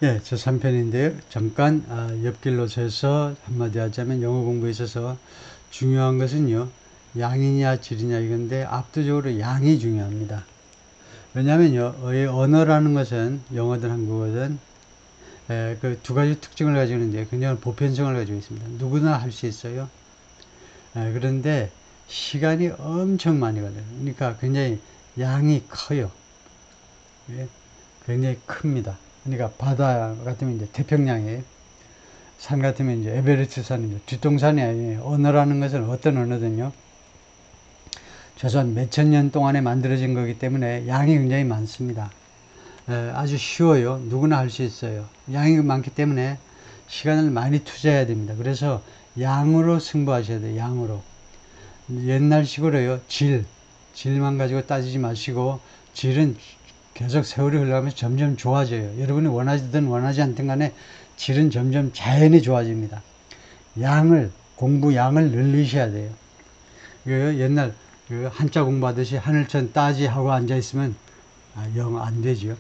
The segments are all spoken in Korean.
예, 저 3편인데요. 잠깐 옆길로 서서 한마디 하자면 영어 공부에 있어서 중요한 것은요. 양이냐 질이냐 이건데 압도적으로 양이 중요합니다. 왜냐면요. 언어라는 것은 영어든 한국어든 그 두 가지 특징을 가지고 있는데 그냥 보편성을 가지고 있습니다. 누구나 할 수 있어요. 그런데 시간이 엄청 많이 걸려요. 그러니까 굉장히 양이 커요. 예, 굉장히 큽니다. 그러니까 바다 같으면 이제 태평양이에요. 산 같으면 이제 에베레스트 산이죠. 뒷동산이 아니에요. 언어라는 것은 어떤 언어든요. 최소한 몇천 년 동안에 만들어진 거기 때문에 양이 굉장히 많습니다. 아주 쉬워요. 누구나 할 수 있어요. 양이 많기 때문에 시간을 많이 투자해야 됩니다. 그래서 양으로 승부하셔야 돼요. 양으로. 옛날식으로요. 질만 가지고 따지지 마시고 질은 계속 세월이 흘러가면서 점점 좋아져요. 여러분이 원하시든 원하지 않든 간에 질은 점점 자연히 좋아집니다. 공부 양을 늘리셔야 돼요. 옛날 한자 공부하듯이 하늘천 따지 하고 앉아있으면 영 안 되죠.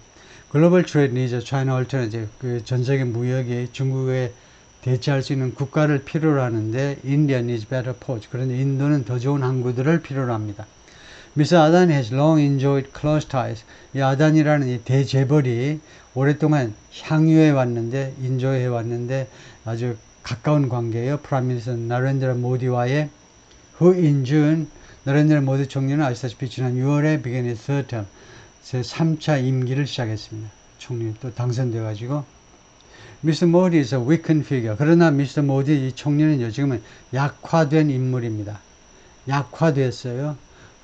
글로벌 트레이드 니즈, 차이나 얼터너티브, 전 세계 무역이 중국에 대체할 수 있는 국가를 필요로 하는데 India needs better ports. 그런데 인도는 더 좋은 항구들을 필요로 합니다. Mr. Adani has long enjoyed close ties. 이 아단이라는 이 대재벌이 오랫동안 향유해 왔는데, 인조해 왔는데 아주 가까운 관계예요. 프라임 미니스터 나렌드라 모디와의 who in June, 나렌드라 모디 총리는 아시다시피 지난 6월에 began his third term, 제 3차 임기를 시작했습니다. 총리 또 당선돼 가지고 미스터 모디 is a weakened figure. 그러나 미스터 모디 이 총리는요, 지금은 약화된 인물입니다. 약화됐어요.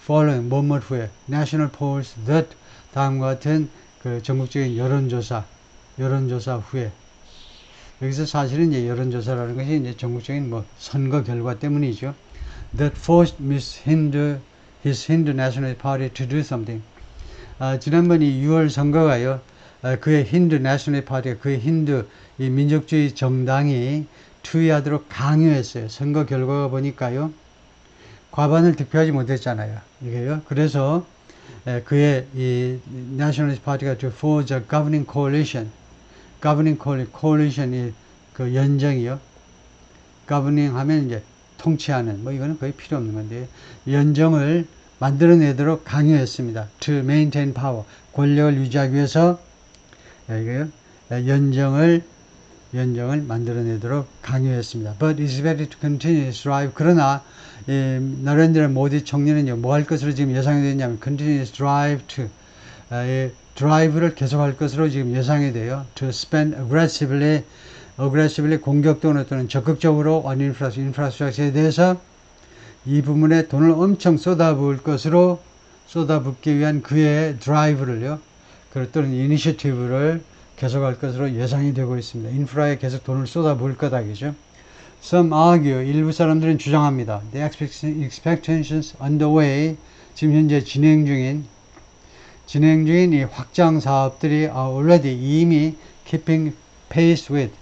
following 뭐뭐 후에 national polls that 다음과 같은 그 전국적인 여론조사 후에 여기서 사실은 이제 여론조사라는 것이 이제 전국적인 뭐 선거 결과 때문이죠. that forced his Hindu National Party to do something. 지난번 이 6월 선거가요. 그의 힌두 내셔널 파티가 그의 힌두 이 민족주의 정당이 투의하도록 강요했어요. 선거 결과가 보니까요. 과반을 득표하지 못했잖아요. 이게요. 그래서 그의 이 내셔널 파티가 to forge a governing coalition이 그 연정이요. governing 하면 이제 통치하는 뭐 이거는 거의 필요 없는 건데 연정을 만들어내도록 강요했습니다. To maintain power. 권력을 유지하기 위해서 이거요. 연정을 만들어내도록 강요했습니다. But it's better to continue his drive. 그러나 나렌드라 모디 총리는요, 뭐 할 것으로 지금 예상이 되냐면 continue his drive to 드라이브를 계속할 것으로 지금 예상이 돼요. To spend aggressively 공격적으로 또는 적극적으로 on infrastructure에 대해서 이 부분에 돈을 엄청 쏟아붓기 위한 그의 드라이브를요, 또는 이니셔티브를 계속할 것으로 예상이 되고 있습니다. 인프라에 계속 돈을 쏟아부을 거다, 그죠? Some argue, 일부 사람들은 주장합니다. The expectations underway, 지금 현재 진행 중인 이 확장 사업들이 already 이미 keeping pace with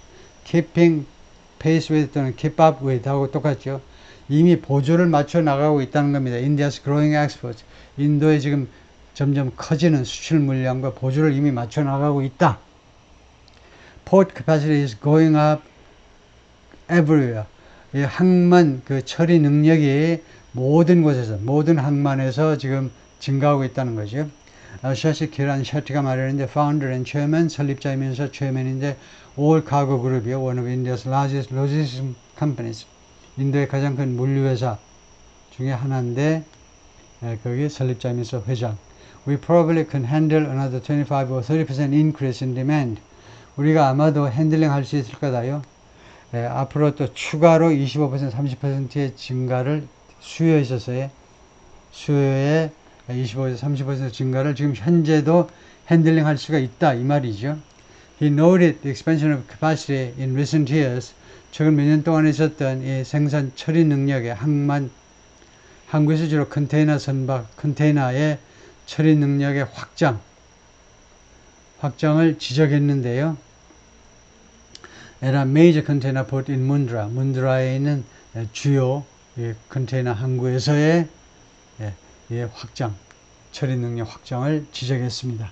또는 keep up with 하고 똑같죠. 이미 보조를 맞춰 나가고 있다는 겁니다. India's growing exports. 인도의 지금 점점 커지는 수출 물량과 보조를 이미 맞춰 나가고 있다. Port capacity is going up everywhere. 이 항만 그 처리 능력이 모든 곳에서, 모든 항만에서 지금 증가하고 있다는 거죠. 샤시 키란 샤티가 말하는데 founder and chairman, 설립자이면서 chairman인데 all cargo group이요. one of India's largest logistics companies. 인도의 가장 큰 물류회사 중에 하나인데 거기 설립자이면서 회장. We probably can handle another 25 or 30% increase in demand. 우리가 아마도 핸들링 할 수 있을 거다요. 앞으로 또 추가로 25% 30%의 증가를 수요에 있어서의 수요의 25에서 30% 증가를 지금 현재도 핸들링 할 수가 있다 이 말이죠. He noted the expansion of capacity in recent years. 최근 몇 년 동안 있었던 이 생산 처리 능력의 항구에서 주로 컨테이너 선박, 컨테이너의 처리 능력의 확장을 지적했는데요. At a major container port in 문드라에 있는 주요 컨테이너 항구에서의 처리 능력 확장을 지적했습니다.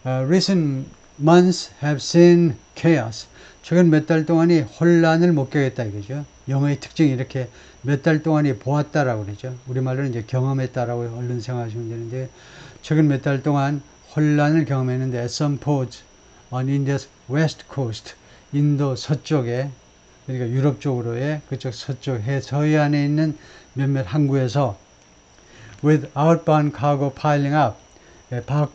Recent months have seen chaos. 최근 몇 달 동안이 혼란을 목격했다 이거죠. 영어의 특징이 이렇게 몇 달 동안이 보았다라고 그러죠. 우리말로는 이제 경험했다라고 얼른 생각하시면 되는데, 최근 몇 달 동안 혼란을 경험했는데, at some ports on India's west coast, 인도 서쪽에, 그러니까 유럽 쪽으로의 그쪽 서쪽 해 서해안에 있는 몇몇 항구에서 with outbound cargo piling up,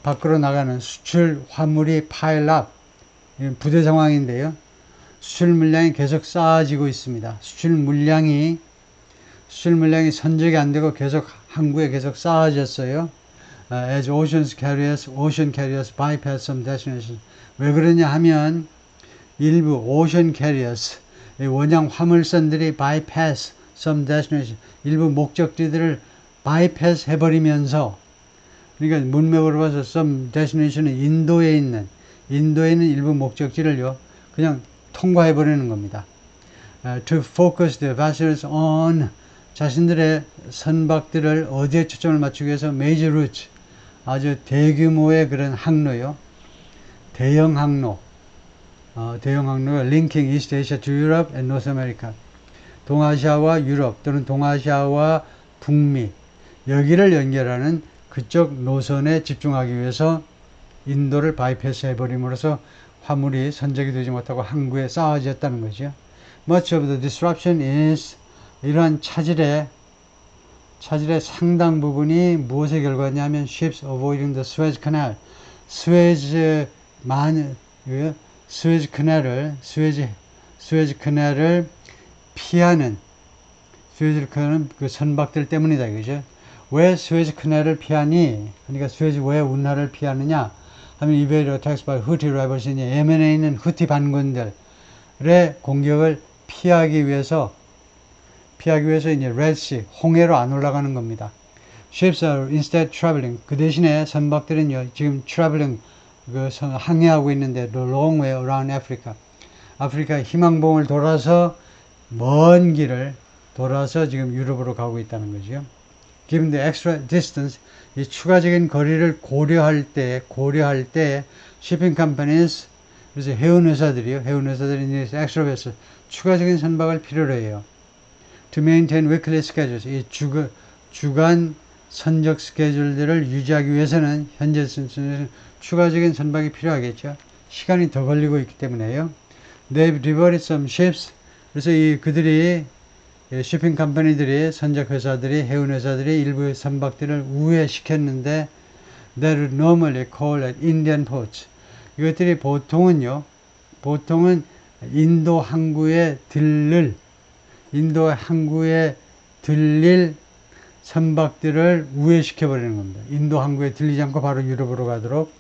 밖으로 나가는 수출 화물이 pile up, 부대 상황인데요. 수출 물량이 계속 쌓아지고 있습니다. 수출 물량이 선적이 안 되고 계속 항구에 계속 쌓아졌어요. As ocean carriers bypass some destinations. 왜 그러냐 하면 일부 ocean carriers, 원양 화물선들이 bypass some destination, 일부 목적지들을 bypass 해버리면서, 그러니까 문맥으로 봐서 some destination은 인도에 있는 일부 목적지를요 그냥 통과해버리는 겁니다. To focus the vessels on, 자신들의 선박들을 어디에 초점을 맞추기 위해서 major routes, 아주 대규모의 그런 항로요, 대형 항로가 linking East Asia to Europe and North America, 동아시아와 유럽 또는 동아시아와 북미, 여기를 연결하는 그쪽 노선에 집중하기 위해서 인도를 바이패스 해버림으로써 화물이 선적이 되지 못하고 항구에 쌓아졌다는 거죠. Much of the disruption is, 이러한 차질의 상당 부분이 무엇의 결과냐면 ships avoiding the Suez Canal, 스웨즈 커널을 피하는, 그 선박들 때문이다 이거죠. 왜 스웨즈 커널을 피하니? 그러니까 스웨즈 왜 운하를 피하느냐 하면 evade attacks by Houthi rebels, 예멘에 있는 후티 반군들의 공격을 피하기 위해서 이제 레드시, 홍해로 안 올라가는 겁니다. Ships are instead traveling. 그 대신에 선박들은 지금 traveling, 항해하고 있는데 the long way around Africa. 아프리카 희망봉을 돌아서 먼 길을 돌아서 지금 유럽으로 가고 있다는 거죠. Given the extra distance, 이 추가적인 거리를 고려할 때 shipping companies, 그래서 해운 회사들이 extra vessels, 추가적인 선박을 필요로 해요. To maintain weekly schedules, 이 주간 선적 스케줄들을 유지하기 위해서는 현재 선수는 추가적인 선박이 필요하겠죠. 시간이 더 걸리고 있기 때문에요. They've diverted some ships. 그래서 그들이 쇼핑 컴퍼니들이, 선적 회사들이, 해운 회사들이 일부 선박들을 우회시켰는데 that are normally called at Indian ports. 이것들이 보통은 인도 항구에 들릴 선박들을 우회시켜버리는 겁니다. 인도 항구에 들리지 않고 바로 유럽으로 가도록.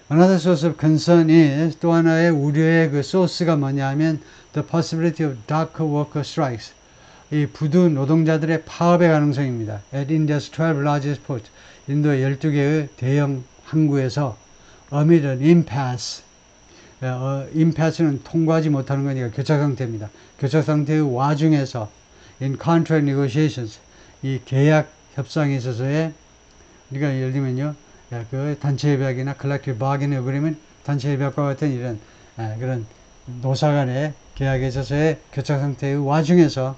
Another source of concern is, 또 하나의 우려의 그 소스가 뭐냐 하면 the possibility of dock worker strikes. 이 부두 노동자들의 파업의 가능성입니다. At India's 12 largest ports, 인도의 12개의 대형 항구에서 amid an impasse. impasse는 통과하지 못하는 거니까 교착 상태입니다. 교착 상태의 와중에서 in contract negotiations, 이 계약 협상에 있어서의, 그러니까 예를 들면요, 그 단체 협약이나 collective bargaining agreement, 단체 협약과 같은 이런 그런 노사 간의 계약에 있어서의 교착 상태의 와중에서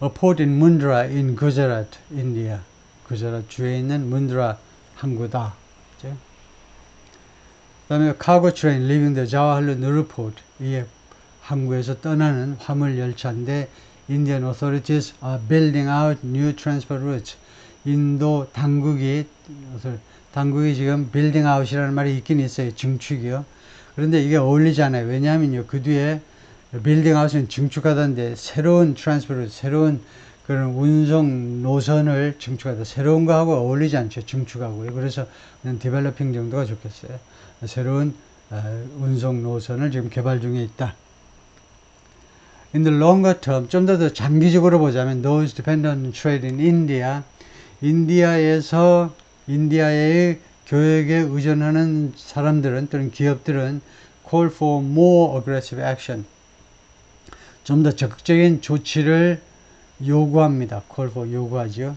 a port in Mundra in Gujarat, India. 구자랏 주에 있는 문드라 항구다. 그 다음에 cargo train leaving the Jawaharlal Nehru Port. 이 항구에서 떠나는 화물 열차인데 Indian authorities are building out new transport routes. 인도 당국이 지금 building out이라는 말이 있긴 있어요. 증축이요. 그런데 이게 어울리지 않아요. 왜냐하면요, 그 뒤에 building out은 증축하던데 새로운 transport route, 새로운 그런 운송 노선을 증축하다. 새로운 거하고 어울리지 않죠. 증축하고요. 그래서 그냥 developing 정도가 좋겠어요. 새로운 운송 노선을 지금 개발 중에 있다. In the longer term, 좀 더 장기적으로 보자면 those dependent on trade in India, 인디아의 교역에 의존하는 사람들은 또는 기업들은 call for more aggressive action. 좀 더 적극적인 조치를 요구합니다. call for 요구하죠.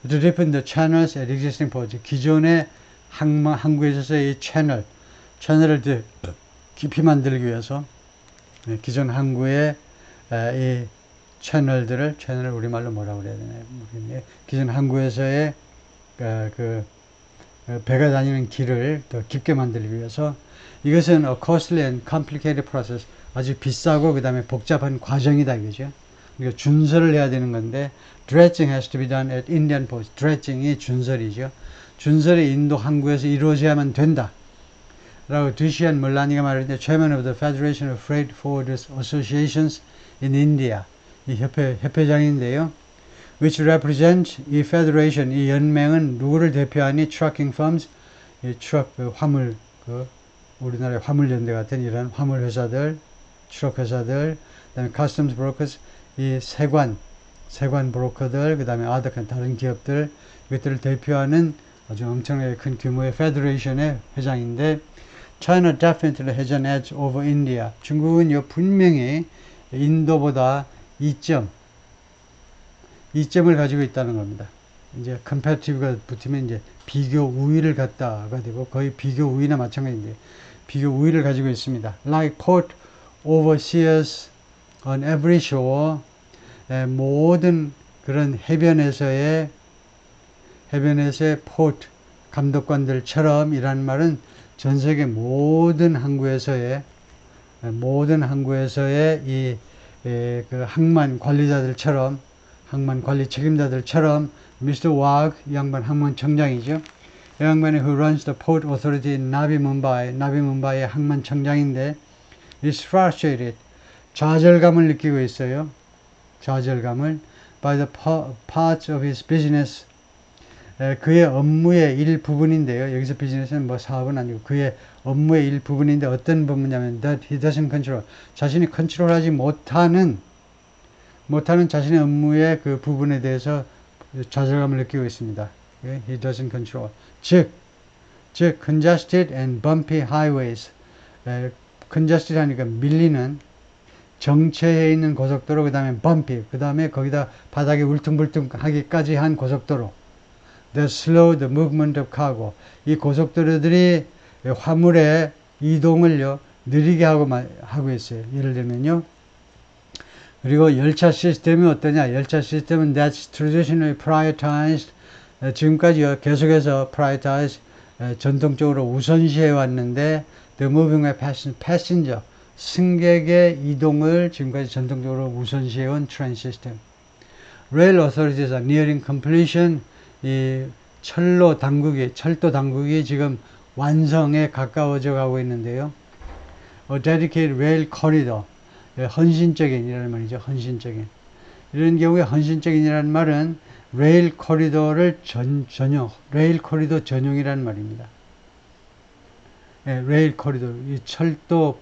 to deepen the channels at existing ports. 기존의 항구에 있어서의 이 채널을 더 깊이 만들기 위해서 기존 항구의 이 채널을 우리말로 뭐라고 그래야 되나요? 모르겠네요. 기존 항구에서의 배가 다니는 길을 더 깊게 만들기 위해서 이것은 a costly and complicated process. 아주 비싸고 그 다음에 복잡한 과정이다 이거죠. 그러니까 준설을 해야 되는 건데 dredging has to be done at Indian ports. dredging이 준설이죠. 준설이 인도 항구에서 이루어져야만 된다. 라고 두시안 몰라니가 말했는데 Chairman of the Federation of Freight Forwarders Associations in India. 이 협회장인데요. Which represent 이 federation, 이 연맹은 누구를 대표하니? Trucking firms, 이 트럭 화물 우리나라의 화물연대 같은 이런 화물 회사들, 트럭 회사들, 그다음에 customs brokers, 이 세관 브로커들, 그다음에 다른 기업들 이것들을 대표하는 아주 엄청나게 큰 규모의 페더레이션의 회장인데 China definitely has an edge over India. 중국은 분명히 인도보다 2점을 가지고 있다는 겁니다. 이제 competitive가 붙으면 이제 비교 우위를 갖다가 되고 거의 비교 우위나 마찬가지인데 비교 우위를 가지고 있습니다. Like port overseers on every shore, 모든 그런 해변에서의 포트 감독관들처럼 이란 말은 전 세계 모든 항구에서의 그 항만 관리자들처럼 항만 관리 책임자들처럼 Mr. Wag 이 양반 항만청장이죠. 이 양반이 who runs the port authority in Navi Mumbai의 항만청장인데 is frustrated. 좌절감을 느끼고 있어요. 좌절감을 by the parts of his business. 그의 업무의 일부분인데요. 여기서 비즈니스는 뭐 사업은 아니고 그의 업무의 일부분인데 어떤 부분이냐면 that he doesn't control. 자신이 컨트롤하지 못하는 자신의 업무의 그 부분에 대해서 좌절감을 느끼고 있습니다. He doesn't control. 즉 congested and bumpy highways. congested 하니까 밀리는 정체해 있는 고속도로, 그 다음에 bumpy, 그 다음에 거기다 바닥에 울퉁불퉁하기까지 한 고속도로. That slow the movement of cargo. 이 고속도로들이 화물의 이동을요 느리게 하고 있어요. 예를 들면요. 그리고 열차 시스템이 어떠냐? 열차 시스템은 that's traditionally prioritized. 지금까지요 계속해서 prioritize 전통적으로 우선시해 왔는데 the moving of passenger 승객의 이동을 지금까지 전통적으로 우선시해 온 train system. Rail authorities are nearing completion. 이 철도 당국이 지금 완성에 가까워져 가고 있는데요. A dedicated rail corridor. 헌신적인이라는 말이죠. 헌신적인. 이런 경우에 헌신적인이라는 말은 레일 코리도를 레일 코리도 전용이라는 말입니다. 레일 코리도, 이 철도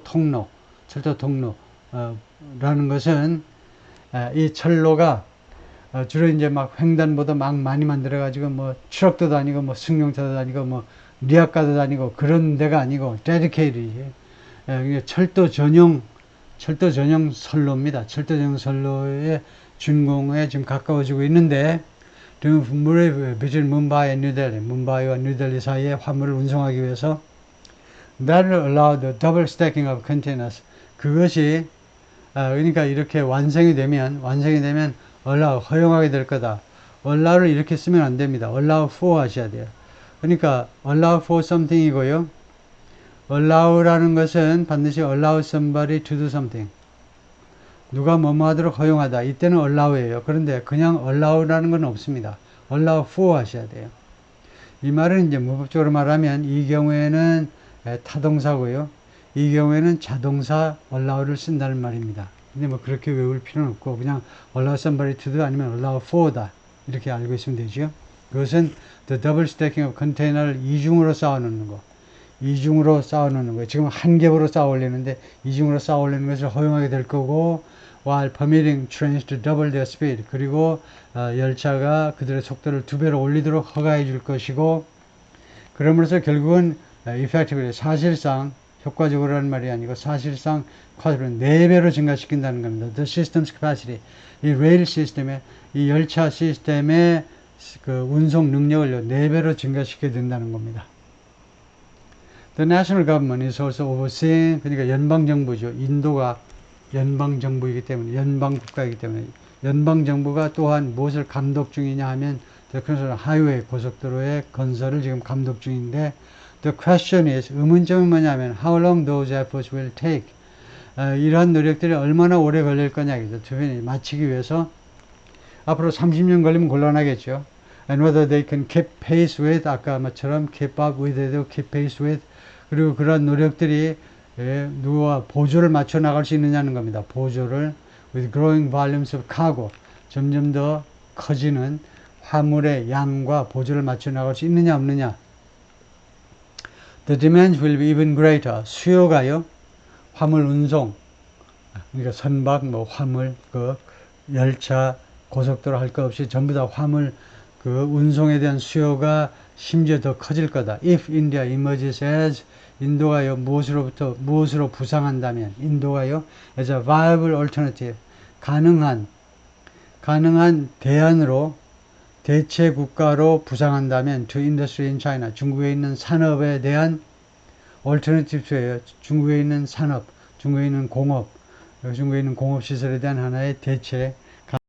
통로라는 것은 이 철로가 주로 이제 막 횡단보도 막 많이 만들어가지고 뭐 트럭도 다니고 뭐 승용차도 다니고 뭐 리아카도 다니고 그런 데가 아니고 dedicated. 철도 전용 선로입니다. 철도 전용 선로의 준공에 지금 가까워지고 있는데 between Mumbai and New Delhi, 뭄바이와 뉴델리 사이에 화물을 운송하기 위해서 that will allow the double stacking of containers. 그것이 그러니까 이렇게 완성이 되면 allow 허용하게 될 거다. allow를 이렇게 쓰면 안 됩니다. allow for 하셔야 돼요. 그러니까 allow for something이고요. allow라는 것은 반드시 allow somebody to do something. 누가 뭐뭐 하도록 허용하다. 이때는 allow예요. 그런데 그냥 allow라는 건 없습니다. allow for 하셔야 돼요. 이 말은 이제 문법적으로 말하면 이 경우에는 타동사고요. 이 경우에는 자동사 allow를 쓴다는 말입니다. 근데 뭐 그렇게 외울 필요는 없고 그냥 allow somebody to do 아니면 allow for다. 이렇게 알고 있으면 되죠. 그것은 the double stacking of container를 이중으로 쌓아놓는 거. 이중으로 쌓아놓는 거예요. 지금 한 겹으로 쌓아 올리는데 이중으로 쌓아 올리는 것을 허용하게 될 거고 while permitting trains to double their speed. 그리고 열차가 그들의 속도를 2배로 올리도록 허가해 줄 것이고 그러면서 결국은 effectively 사실상 효과적으로라는 말이 아니고 사실상 쿼드로 4배로 증가시킨다는 겁니다. The system's capacity. 이 레일 시스템의, 이 열차 시스템의 그 운송 능력을 4배로 증가시켜야 된다는 겁니다. The national government is also overseeing, 그러니까 연방정부죠. 인도가 연방정부이기 때문에, 연방국가이기 때문에, 연방정부가 또한 무엇을 감독 중이냐 하면, 하이웨이, 고속도로의 건설을 지금 감독 중인데, the question is, 의문점은 뭐냐면, how long those efforts will take. 이러한 노력들이 얼마나 오래 걸릴 거냐겠죠. 마치기 위해서. 앞으로 30년 걸리면 곤란하겠죠. And whether they can keep pace with, 아까 말처럼 keep up with에도 keep pace with, 그리고 그런 노력들이 누가 보조를 맞춰 나갈 수 있느냐는 겁니다. 보조를 with growing volumes of cargo, 점점 더 커지는 화물의 양과 보조를 맞춰 나갈 수 있느냐 없느냐. The demand will be even greater. 수요가요. 화물 운송, 그러니까 선박, 뭐 화물, 그 열차, 고속도로 할 것 없이 전부 다 화물 그 운송에 대한 수요가 심지어 더 커질 거다. If India emerges as, 인도가요 무엇으로 부상한다면, 인도가요 as a viable alternative, 가능한 대안으로, 대체 국가로 부상한다면 to industry in China, 중국에 있는 산업에 대한 alternative예요. 중국에 있는 산업, 중국에 있는 공업, 중국에 있는 공업 시설에 대한 하나의 대체